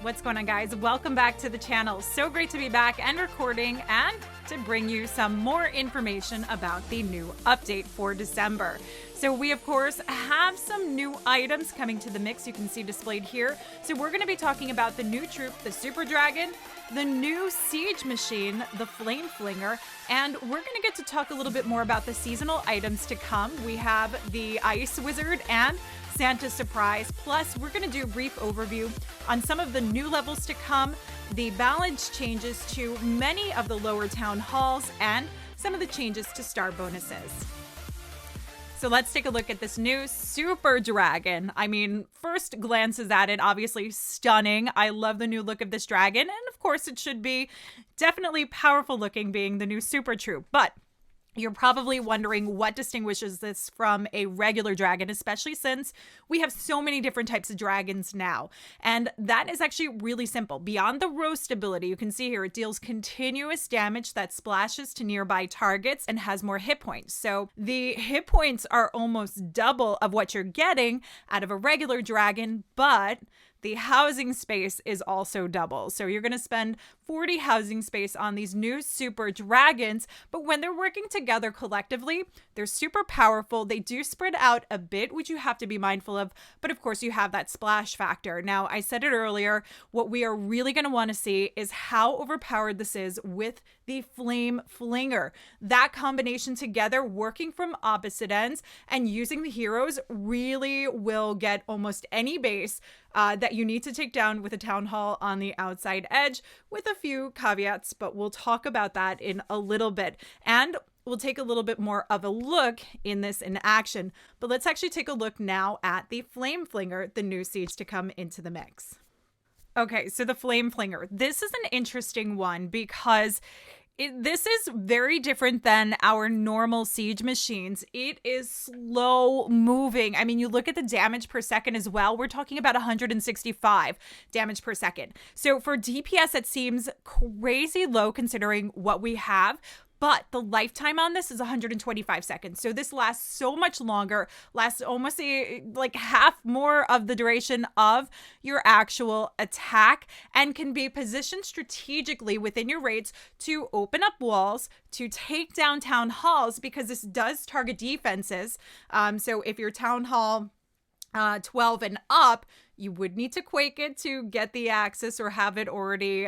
What's going on, guys? Welcome back to the channel. So great to be back and recording and to bring you some more information about the new update for December. So we, of course, have some new items coming to the mix. You can see displayed here. So we're going to be talking about the new troop, the Super Dragon, the new siege machine, the Flame Flinger, and we're going to get to talk a little bit more about the seasonal items to come. We have the Ice Wizard and Santa's Surprise. Plus, we're going to do a brief overview on some of the new levels to come, the balance changes to many of the lower town halls, and some of the changes to star bonuses. So let's take a look at this new Super Dragon. I mean, first glances at it, obviously stunning. I love the new look of this dragon, and of course it should be definitely powerful looking, being the new Super Troop. But you're probably wondering what distinguishes this from a regular dragon, especially since we have so many different types of dragons now. And that is actually really simple. Beyond the roast ability, you can see here it deals continuous damage that splashes to nearby targets and has more hit points. So the hit points are almost double of what you're getting out of a regular dragon, but the housing space is also double. So you're going to spend 40 housing space on these new super dragons, but when they're working together collectively, they're super powerful. They do spread out a bit, which you have to be mindful of, but of course you have that splash factor. Now, I said it earlier, what we are really going to want to see is how overpowered this is with the Flame Flinger. That combination together, working from opposite ends and using the heroes, really will get almost any base that you need to take down with a town hall on the outside edge, with a few caveats, but we'll talk about that in a little bit. And we'll take a little bit more of a look in this in action. But let's actually take a look now at the Flame Flinger, the new siege to come into the mix. Okay, so the Flame Flinger. This is an interesting one because this is very different than our normal siege machines. It is slow moving. I mean, you look at the damage per second as well. We're talking about 165 damage per second. So for DPS, it seems crazy low considering what we have. But the lifetime on this is 125 seconds. So this lasts so much longer, lasts almost like half more of the duration of your actual attack, and can be positioned strategically within your raids to open up walls, to take down town halls, because this does target defenses. So if your town hall 12 and up, you would need to quake it to get the access or have it already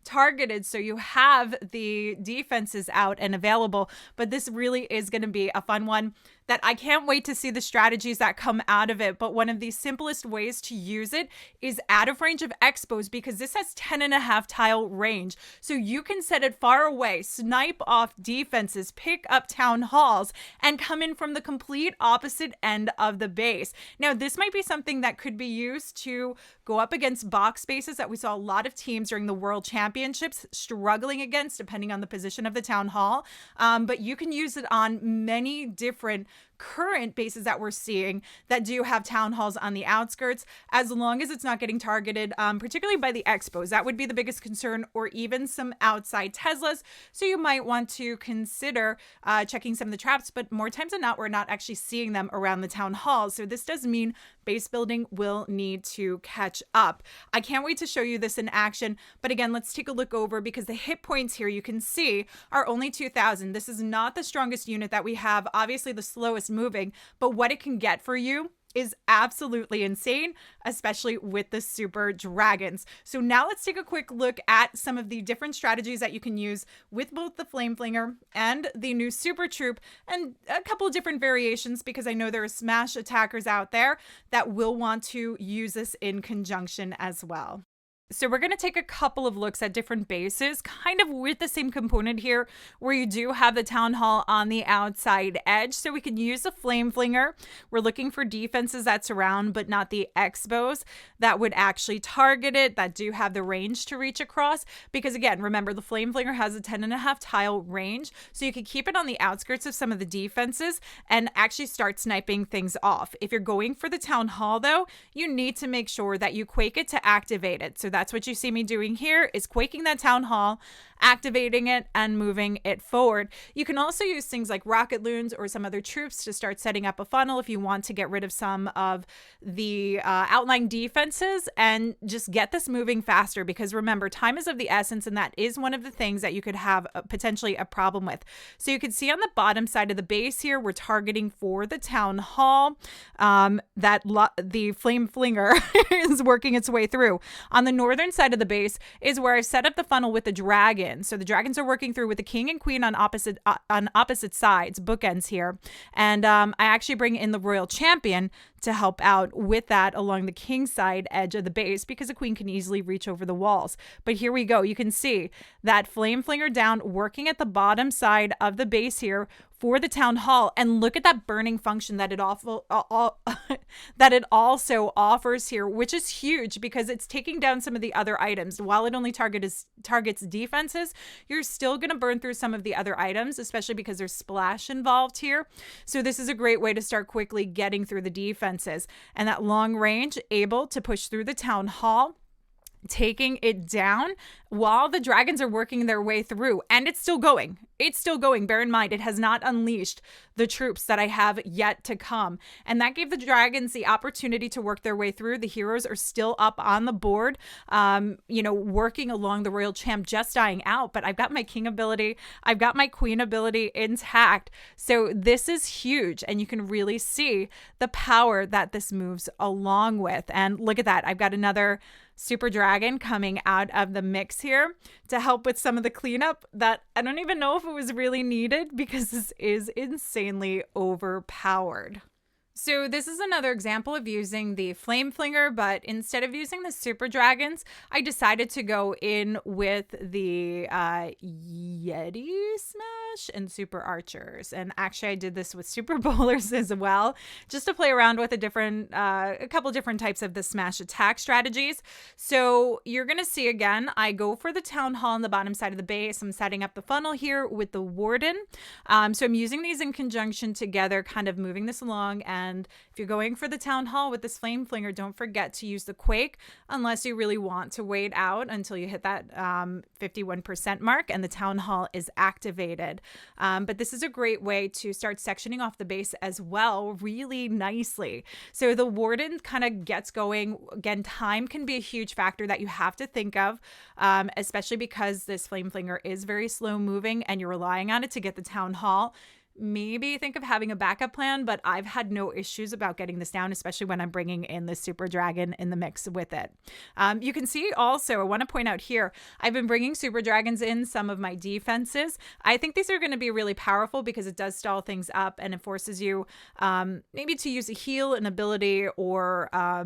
targeted, so you have the defenses out and available. But this really is going to be a fun one that I can't wait to see the strategies that come out of it. But one of the simplest ways to use it is out of range of expos, because this has 10.5 tile range. So you can set it far away, snipe off defenses, pick up town halls, and come in from the complete opposite end of the base. Now, this might be something that could be used to go up against box spaces that we saw a lot of teams during the World Championships struggling against, depending on the position of the town hall. But you can use it on many different current bases that we're seeing that do have town halls on the outskirts, as long as it's not getting targeted, particularly by the expos. That would be the biggest concern, or even some outside Teslas. So you might want to consider checking some of the traps, but more times than not, we're not actually seeing them around the town halls. So this does mean base building will need to catch up. I can't wait to show you this in action, but again, let's take a look over, because the hit points here you can see are only 2,000. This is not the strongest unit that we have, obviously the slowest moving, but what it can get for you is absolutely insane, especially with the super dragons. So now let's take a quick look at some of the different strategies that you can use with both the Flame Flinger and the new Super Troop, and a couple of different variations, because I know there are Smash attackers out there that will want to use this in conjunction as well. So we're going to take a couple of looks at different bases, kind of with the same component here, where you do have the town hall on the outside edge. So we can use the Flame Flinger. We're looking for defenses that surround, but not the expos that would actually target it, that do have the range to reach across. Because again, remember, the Flame Flinger has a 10.5 tile range. So you could keep it on the outskirts of some of the defenses and actually start sniping things off. If you're going for the town hall though, you need to make sure that you quake it to activate it. So that's what you see me doing here, is quaking that town hall, activating it and moving it forward. You can also use things like rocket loons or some other troops to start setting up a funnel if you want to get rid of some of the outlying defenses and just get this moving faster, because remember, time is of the essence, and that is one of the things that you could have potentially a problem with. So you can see on the bottom side of the base here, we're targeting for the town hall. The flame flinger is working its way through. On the northern side of the base is where I've set up the funnel with the dragon. So the dragons are working through with the king and queen on opposite sides, bookends here. And I actually bring in the royal champion to help out with that along the king side edge of the base, because the queen can easily reach over the walls. But here we go. You can see that flame flinger down working at the bottom side of the base here for the town hall. And look at that burning function that it also offers here, which is huge because it's taking down some of the other items. While it only targets defenses, you're still going to burn through some of the other items, especially because there's splash involved here. So this is a great way to start quickly getting through the defenses. And that long range, able to push through the town hall, taking it down while the dragons are working their way through. And it's still going. It's still going. Bear in mind, it has not unleashed the troops that I have yet to come. And that gave the dragons the opportunity to work their way through. The heroes are still up on the board, working along the royal champ, just dying out. But I've got my king ability. I've got my queen ability intact. So this is huge. And you can really see the power that this moves along with. And look at that. I've got another super dragon coming out of the mix here to help with some of the cleanup that I don't even know if it was really needed, because this is insanely overpowered. So this is another example of using the flame flinger, but instead of using the super dragons, I decided to go in with the Yeti smash and super archers. And actually I did this with super bowlers as well, just to play around with a couple different types of the smash attack strategies. So you're going to see again, I go for the town hall on the bottom side of the base. I'm setting up the funnel here with the warden. So I'm using these in conjunction together, kind of moving this along. And if you're going for the town hall with this flame flinger, don't forget to use the quake unless you really want to wait out until you hit that 51% mark and the town hall is activated. But this is a great way to start sectioning off the base as well, really nicely. So the warden kind of gets going. Again, time can be a huge factor that you have to think of, especially because this flame flinger is very slow moving and you're relying on it to get the town hall. Maybe think of having a backup plan, but I've had no issues about getting this down, especially when I'm bringing in the super dragon in the mix with it. You can see also, I want to point out here, I've been bringing super dragons in some of my defenses. I think these are going to be really powerful because it does stall things up and it forces you maybe to use a heal, an ability, or a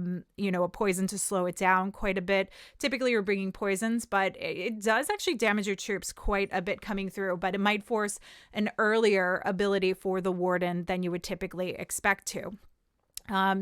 poison to slow it down quite a bit. Typically you're bringing poisons, but it does actually damage your troops quite a bit coming through, but it might force an earlier ability for the warden than you would typically expect to.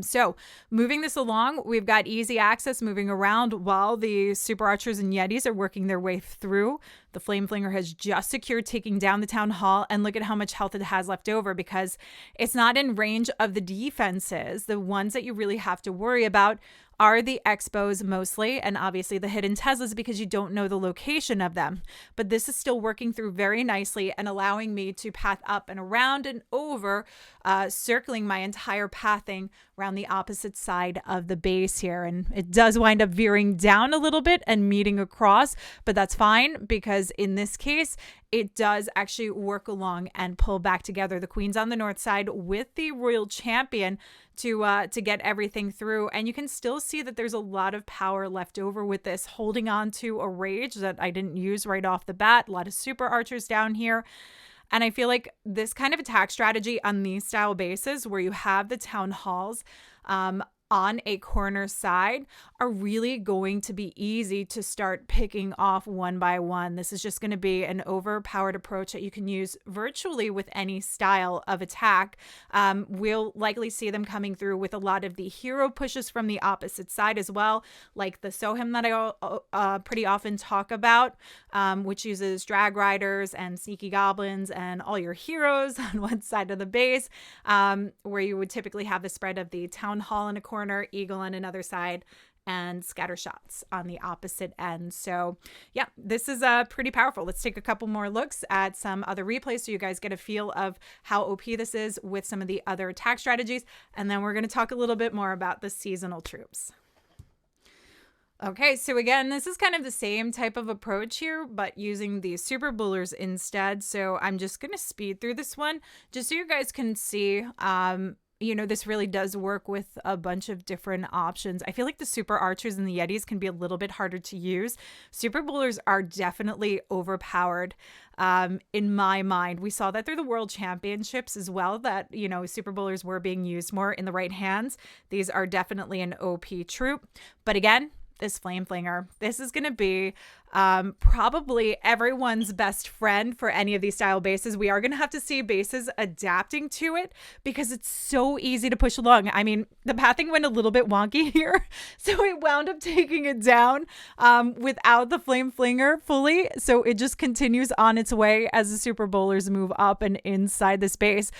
So moving this along, we've got easy access moving around while the super archers and yetis are working their way through. The flame flinger has just secured taking down the town hall, and look at how much health it has left over because it's not in range of the defenses. The ones that you really have to worry about are the expos mostly, and obviously the hidden Teslas because you don't know the location of them. But this is still working through very nicely and allowing me to path up and around and over, circling my entire pathing around the opposite side of the base here. And it does wind up veering down a little bit and meeting across, but that's fine because in this case, it does actually work along and pull back together. The queen's on the north side with the royal champion to get everything through. And you can still see that there's a lot of power left over with this, holding on to a rage that I didn't use right off the bat. A lot of super archers down here. And I feel like this kind of attack strategy on these style bases where you have the town halls on a corner side are really going to be easy to start picking off one by one. This is just going to be an overpowered approach that you can use virtually with any style of attack. We'll likely see them coming through with a lot of the hero pushes from the opposite side as well, like the Sohim that I pretty often talk about, which uses drag riders and sneaky goblins and all your heroes on one side of the base, where you would typically have the spread of the town hall in a corner, eagle on another side, and scatter shots on the opposite end. So yeah, this is pretty powerful. Let's take a couple more looks at some other replays so you guys get a feel of how OP this is with some of the other attack strategies. And then we're going to talk a little bit more about the seasonal troops. Okay, so again, this is kind of the same type of approach here, but using the super bullers instead. So I'm just going to speed through this one just so you guys can see, this really does work with a bunch of different options. I feel like the super archers and the Yetis can be a little bit harder to use. Super bullers are definitely overpowered in my mind. We saw that through the World Championships as well, that, super bullers were being used more in the right hands. These are definitely an OP troop. But again, this Flame Flinger, this is going to be probably everyone's best friend for any of these style bases. We are going to have to see bases adapting to it because it's so easy to push along. I mean, the pathing went a little bit wonky here, so it wound up taking it down without the Flame Flinger fully. So it just continues on its way as the super bowlers move up and inside this base.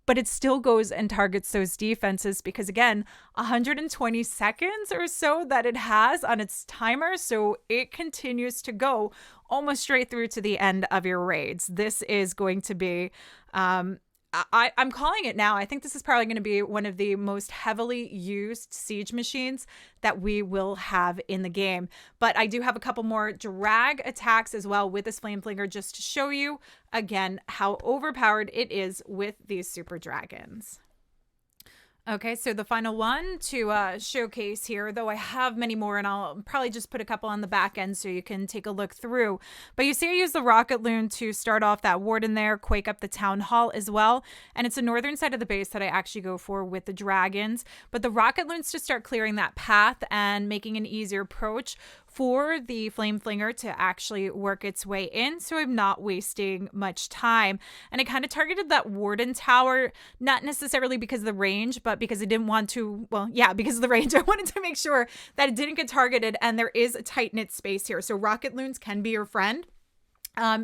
But it still goes and targets those defenses because, again, 120 seconds or so that it has on its timer. So it continues to go almost straight through to the end of your raids. This is going to be, I'm calling it now. I think this is probably going to be one of the most heavily used siege machines that we will have in the game. But I do have a couple more drag attacks as well with this Flame Flinger just to show you, again, how overpowered it is with these super dragons. Okay, so the final one to showcase here, though I have many more and I'll probably just put a couple on the back end so you can take a look through. But you see I use the Rocket Loon to start off that warden there, quake up the town hall as well. And it's the northern side of the base that I actually go for with the dragons. But the Rocket Loons to start clearing that path and making an easier approach for the Flame Flinger to actually work its way in, so I'm not wasting much time. And I kind of targeted that Warden Tower, not necessarily because of the range, but because I didn't want to, because of the range. I wanted to make sure that it didn't get targeted, and there is a tight-knit space here. So Rocket Loons can be your friend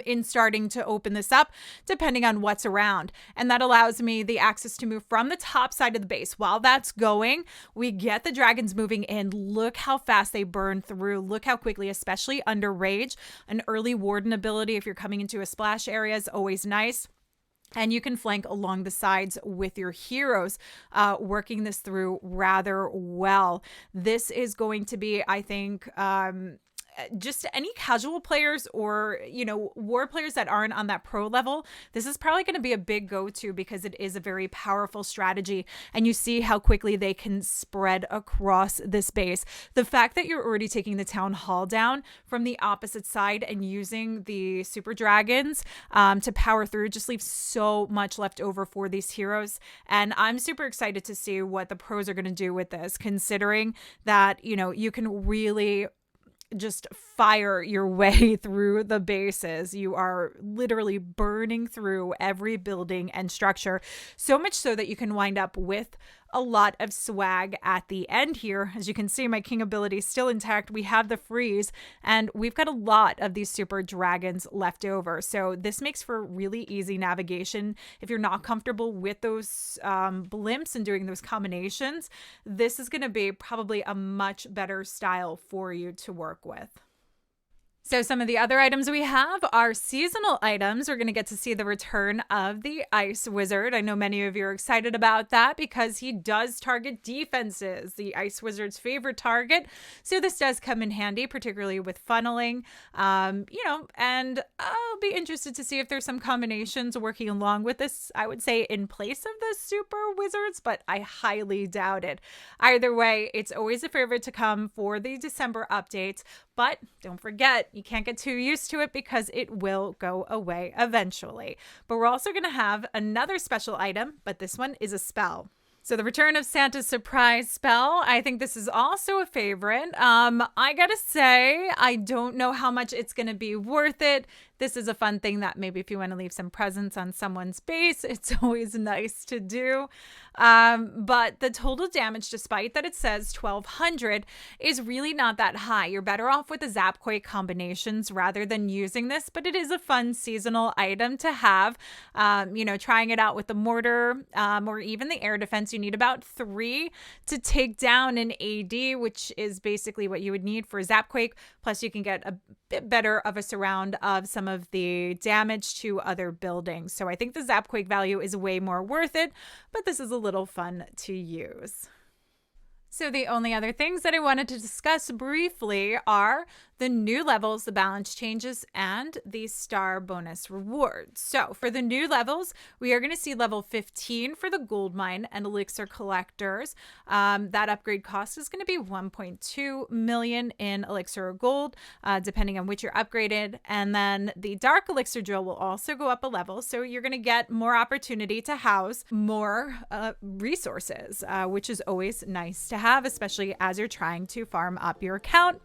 in starting to open this up depending on what's around. And that allows me the access to move from the top side of the base. While that's going, we get the dragons moving in. Look how fast they burn through. Look how quickly, especially under rage. An early warden ability if you're coming into a splash area is always nice. And you can flank along the sides with your heroes, working this through rather well. This is going to be, I think, just any casual players or, war players that aren't on that pro level, this is probably going to be a big go-to because it is a very powerful strategy. And you see how quickly they can spread across this base. The fact that you're already taking the town hall down from the opposite side and using the super dragons to power through just leaves so much left over for these heroes. And I'm super excited to see what the pros are going to do with this, considering that, you can really just fire your way through the bases. You are literally burning through every building and structure, so much so that you can wind up with a lot of swag at the end here. As you can see, my king ability is still intact. We have the freeze, and we've got a lot of these super dragons left over. So this makes for really easy navigation. If you're not comfortable with those blimps and doing those combinations, this is going to be probably a much better style for you to work with. So some of the other items we have are seasonal items. We're going to get to see the return of the Ice Wizard. I know many of you are excited about that because he does target defenses, the Ice Wizard's favorite target. So this does come in handy, particularly with funneling, and I'll be interested to see if there's some combinations working along with this, I would say in place of the super wizards, but I highly doubt it. Either way, it's always a favorite to come for the December updates, but don't forget, you can't get too used to it because it will go away eventually. But we're also going to have another special item, but this one is a spell. So the return of Santa's surprise spell, I think this is also a favorite. I gotta say, I don't know how much it's gonna be worth it. this is a fun thing that maybe if you want to leave some presents on someone's base, it's always nice to do. But the total damage, despite that it says 1200, is really not that high. You're better off with the Zapquake combinations rather than using this, but it is a fun seasonal item to have. Trying it out with the mortar or even the air defense, you need about 3 to take down an AD, which is basically what you would need for Zapquake. Plus, you can get a bit better of a surround of some of the damage to other buildings. So I think the Zapquake value is way more worth it, but this is a little fun to use. So the only other things that I wanted to discuss briefly are the new levels, the balance changes, and the star bonus rewards. So for the new levels, we are going to see level 15 for the gold mine and elixir collectors. That upgrade cost is going to be 1.2 million in elixir or gold, depending on which you're upgraded. And then the dark elixir drill will also go up a level. So you're going to get more opportunity to house more resources, which is always nice to have, especially as you're trying to farm up your account.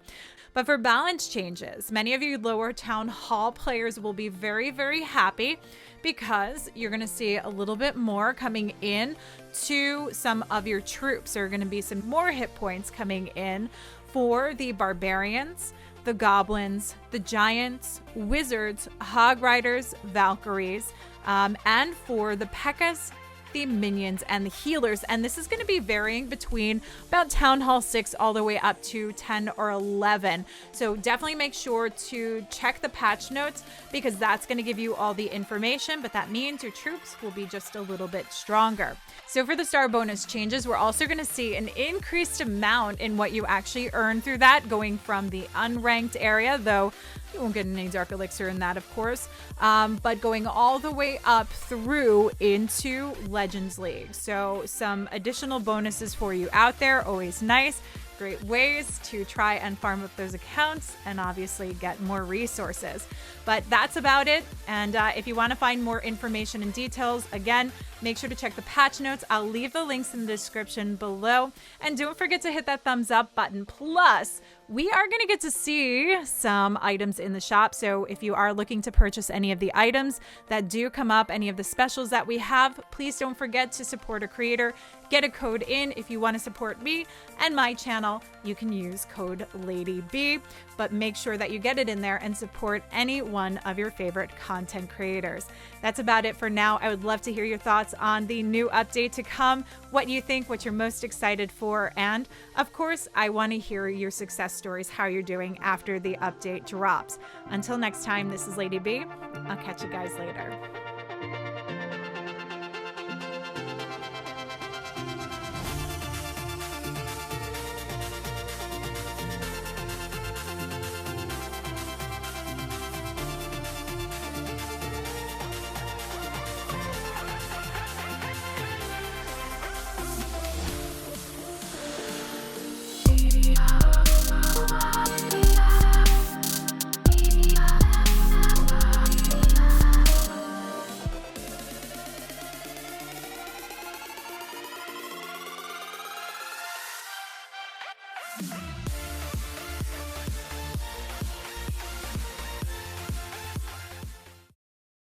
But for balance changes, many of you lower town hall players will be very, very happy because you're going to see a little bit more coming in to some of your troops. There are going to be some more hit points coming in for the barbarians, the goblins, the giants, wizards, hog riders, valkyries, and for the P.E.K.K.A.s, the minions, and the healers. And this is going to be varying between about Town Hall 6 all the way up to 10 or 11. So definitely make sure to check the patch notes because that's going to give you all the information, but that means your troops will be just a little bit stronger. So for the star bonus changes, we're also going to see an increased amount in what you actually earn through that, going from the unranked area, though you won't get any dark elixir in that, of course, but going all the way up through into Legends League. So some additional bonuses for you out there, always nice. Great ways to try and farm up those accounts and obviously get more resources. But that's about it. And if you want to find more information and details, again, make sure to check the patch notes. I'll leave the links in the description below. And don't forget to hit that thumbs up button. Plus, we are going to get to see some items in the shop. So if you are looking to purchase any of the items that do come up, any of the specials that we have, please don't forget to support a creator. Get a code in if you want to support me and my channel. You can use code LadyB, but make sure that you get it in there and support any one of your favorite content creators. That's about it for now. I would love to hear your thoughts on the new update to come, what you think, what you're most excited for, and of course, I want to hear your success stories, how you're doing after the update drops. Until next time, this is LadyB. I'll catch you guys later.